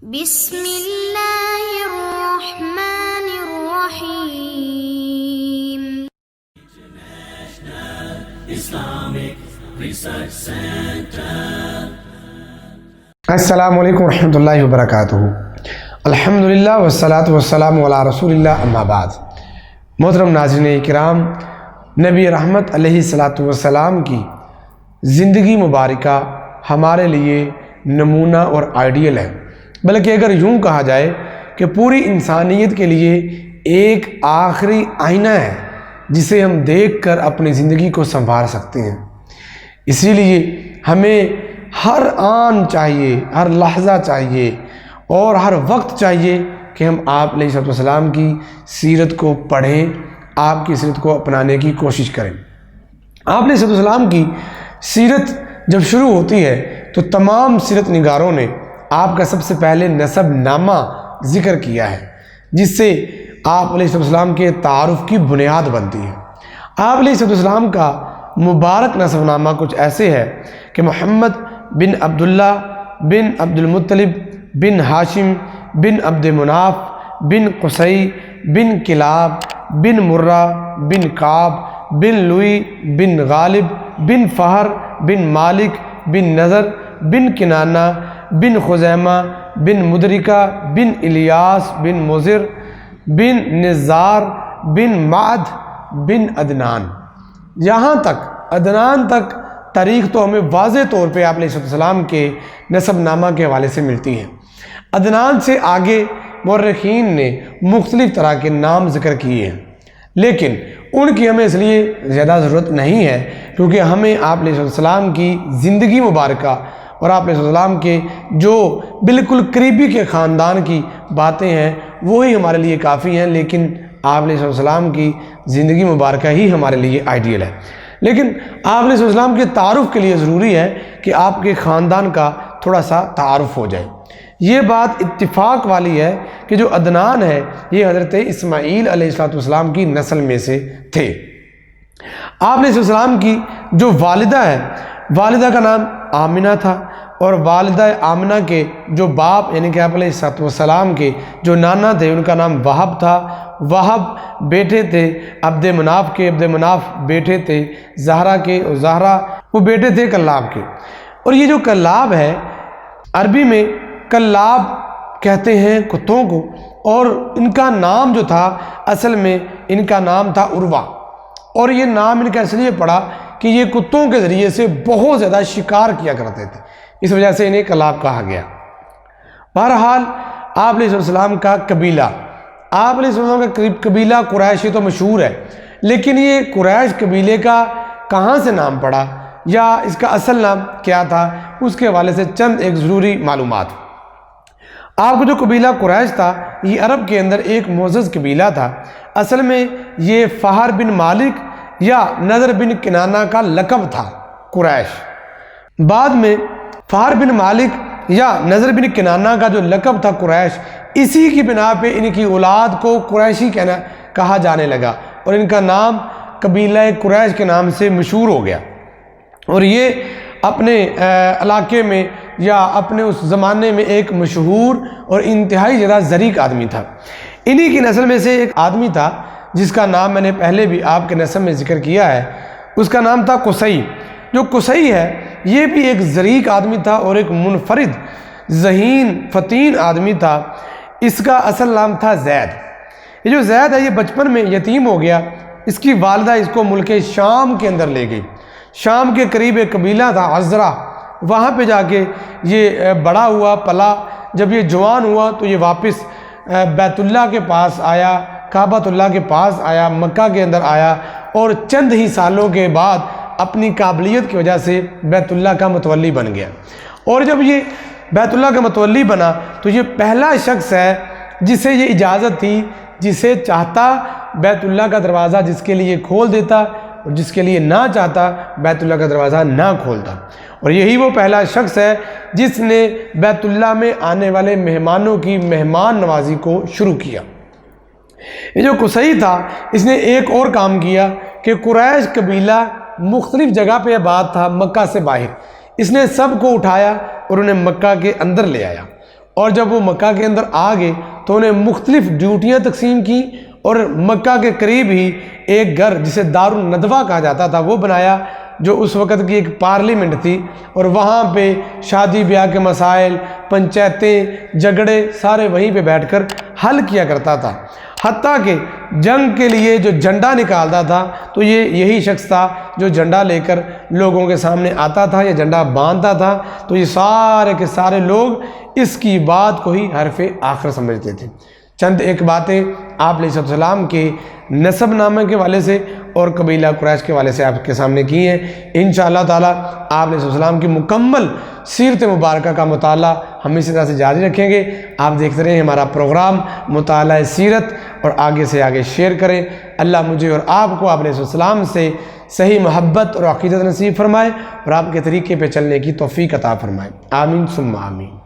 بسم اللہ الرحمن الرحیم۔ السلام علیکم ورحمۃ اللہ وبرکاتہ۔ الحمدللہ والصلاۃ والسلام علی رسول اللہ، اما بعد۔ محترم ناظرین کرام، نبی رحمت علیہ الصلاۃ والسلام کی زندگی مبارکہ ہمارے لیے نمونہ اور آئیڈیل ہے، بلکہ اگر یوں کہا جائے کہ پوری انسانیت کے لیے ایک آخری آئینہ ہے جسے ہم دیکھ کر اپنی زندگی کو سنوار سکتے ہیں۔ اسی لیے ہمیں ہر آن چاہیے، ہر لحظہ چاہیے اور ہر وقت چاہیے کہ ہم آپ علیہ السلام کی سیرت کو پڑھیں، آپ کی سیرت کو اپنانے کی کوشش کریں۔ آپ علیہ السلام کی سیرت جب شروع ہوتی ہے تو تمام سیرت نگاروں نے آپ کا سب سے پہلے نسب نامہ ذکر کیا ہے، جس سے آپ علیہ السلام کے تعارف کی بنیاد بنتی ہے۔ آپ علیہ السلام کا مبارک نسب نامہ کچھ ایسے ہے کہ محمد بن عبداللہ بن عبد المطلب بن ہاشم بن عبد مناف بن قصی بن کلاب بن مرہ بن کعب بن لوئی بن غالب بن فہر بن مالک بن نضر بن کنانہ بن خزیمہ بن مدرکہ بن الیاس بن مضر بن نزار بن معد بن عدنان۔ یہاں تک عدنان تک تاریخ تو ہمیں واضح طور پہ آپ علیہ السلام کے نسب نامہ کے حوالے سے ملتی ہے۔ عدنان سے آگے مورخین نے مختلف طرح کے نام ذکر کیے ہیں، لیکن ان کی ہمیں اس لیے زیادہ ضرورت نہیں ہے کیونکہ ہمیں آپ علیہ السلام کی زندگی مبارکہ اور آپ علیہ السلام کے جو بالکل قریبی کے خاندان کی باتیں ہیں وہی ہمارے لیے کافی ہیں، لیکن آپ علیہ السلام کی زندگی مبارکہ ہی ہمارے لیے آئیڈیل ہے۔ لیکن آپ علیہ السلام کے تعارف کے لیے ضروری ہے کہ آپ کے خاندان کا تھوڑا سا تعارف ہو جائے۔ یہ بات اتفاق والی ہے کہ جو عدنان ہے یہ حضرت اسماعیل علیہ السلام کی نسل میں سے تھے۔ آپ علیہ السلام کی جو والدہ ہے، والدہ کا نام آمنہ تھا، اور والدہ آمنہ کے جو باپ یعنی کہ آپ علیہ السلام کے جو نانا تھے ان کا نام وہب تھا۔ وہب بیٹے تھے عبد مناف کے، عبد مناف بیٹے تھے زہرہ کے، اور زہرہ وہ بیٹے تھے کلاب کے۔ اور یہ جو کلاب ہے عربی میں کلاب کہتے ہیں کتوں کو، اور ان کا نام جو تھا اصل میں ان کا نام تھا عروہ، اور یہ نام ان کا اس لیے پڑا کہ یہ کتوں کے ذریعے سے بہت زیادہ شکار کیا کرتے تھے، اس وجہ سے انہیں کلاب کہا گیا۔ بہرحال آپ علیہ السلام کا قبیلہ، آپ علیہ السلام کا قبیلہ قریش تو مشہور ہے، لیکن یہ قریش قبیلے کا کہاں سے نام پڑا یا اس کا اصل نام کیا تھا، اس کے حوالے سے چند ایک ضروری معلومات۔ آپ کو جو قبیلہ قریش تھا یہ عرب کے اندر ایک معزز قبیلہ تھا۔ اصل میں یہ فہر بن مالک یا نضر بن کنانہ کا لقب تھا قریش۔ بعد میں فہر بن مالک یا نضر بن کنانہ کا جو لقب تھا قریش، اسی کی بنا پہ ان کی اولاد کو قریشی کہا جانے لگا، اور ان کا نام قبیلہ قریش کے نام سے مشہور ہو گیا۔ اور یہ اپنے علاقے میں یا اپنے اس زمانے میں ایک مشہور اور انتہائی زیادہ ظریف آدمی تھا۔ انہی کی نسل میں سے ایک آدمی تھا جس کا نام میں نے پہلے بھی آپ کے نسب میں ذکر کیا ہے، اس کا نام تھا قصی۔ جو قصی ہے یہ بھی ایک ظریف آدمی تھا اور ایک منفرد ذہین فطین آدمی تھا۔ اس کا اصل نام تھا زید۔ یہ جو زید ہے یہ بچپن میں یتیم ہو گیا، اس کی والدہ اس کو ملک شام کے اندر لے گئی۔ شام کے قریب ایک قبیلہ تھا عزرہ، وہاں پہ جا کے یہ بڑا ہوا پلا۔ جب یہ جوان ہوا تو یہ واپس بیت اللہ کے پاس آیا، کعبۃ اللہ کے پاس آیا، مکہ کے اندر آیا، اور چند ہی سالوں کے بعد اپنی قابلیت کی وجہ سے بیت اللہ کا متولی بن گیا۔ اور جب یہ بیت اللہ کا متولی بنا تو یہ پہلا شخص ہے جسے یہ اجازت تھی، جسے چاہتا بیت اللہ کا دروازہ جس کے لیے کھول دیتا، اور جس کے لیے نہ چاہتا بیت اللہ کا دروازہ نہ کھولتا۔ اور یہی وہ پہلا شخص ہے جس نے بیت اللہ میں آنے والے مہمانوں کی مہمان نوازی کو شروع کیا۔ یہ جو قصی تھا اس نے ایک اور کام کیا کہ قریش قبیلہ مختلف جگہ پہ آباد تھا مکہ سے باہر، اس نے سب کو اٹھایا اور انہیں مکہ کے اندر لے آیا، اور جب وہ مکہ کے اندر آ گئے تو انہیں مختلف ڈیوٹیاں تقسیم کی، اور مکہ کے قریب ہی ایک گھر جسے دار الندوہ کہا جاتا تھا وہ بنایا، جو اس وقت کی ایک پارلیمنٹ تھی، اور وہاں پہ شادی بیاہ کے مسائل، پنچایتیں، جھگڑے سارے وہیں پہ بیٹھ کر حل کیا کرتا تھا۔ حتیٰ کہ جنگ کے لیے جو جھنڈا نکالتا تھا تو یہ یہی شخص تھا جو جھنڈا لے کر لوگوں کے سامنے آتا تھا یا جھنڈا باندھتا تھا، تو یہ سارے کے سارے لوگ اس کی بات کو ہی حرف آخر سمجھتے تھے۔ چند ایک باتیں آپ علیہ السلام کے نسب نامے کے والے سے اور قبیلہ قریش کے والے سے آپ کے سامنے کی ہیں۔ انشاءاللہ تعالیٰ آپ علیہ السلام کی مکمل سیرت مبارکہ کا مطالعہ ہم اسی طرح سے جاری رکھیں گے۔ آپ دیکھتے رہیں ہمارا پروگرام مطالعہ سیرت، اور آگے سے آگے شیئر کریں۔ اللہ مجھے اور آپ کو آپ علیہ السلام سے صحیح محبت اور عقیدت نصیب فرمائے، اور آپ کے طریقے پہ چلنے کی توفیق عطا فرمائے۔ آمین ثم آمین۔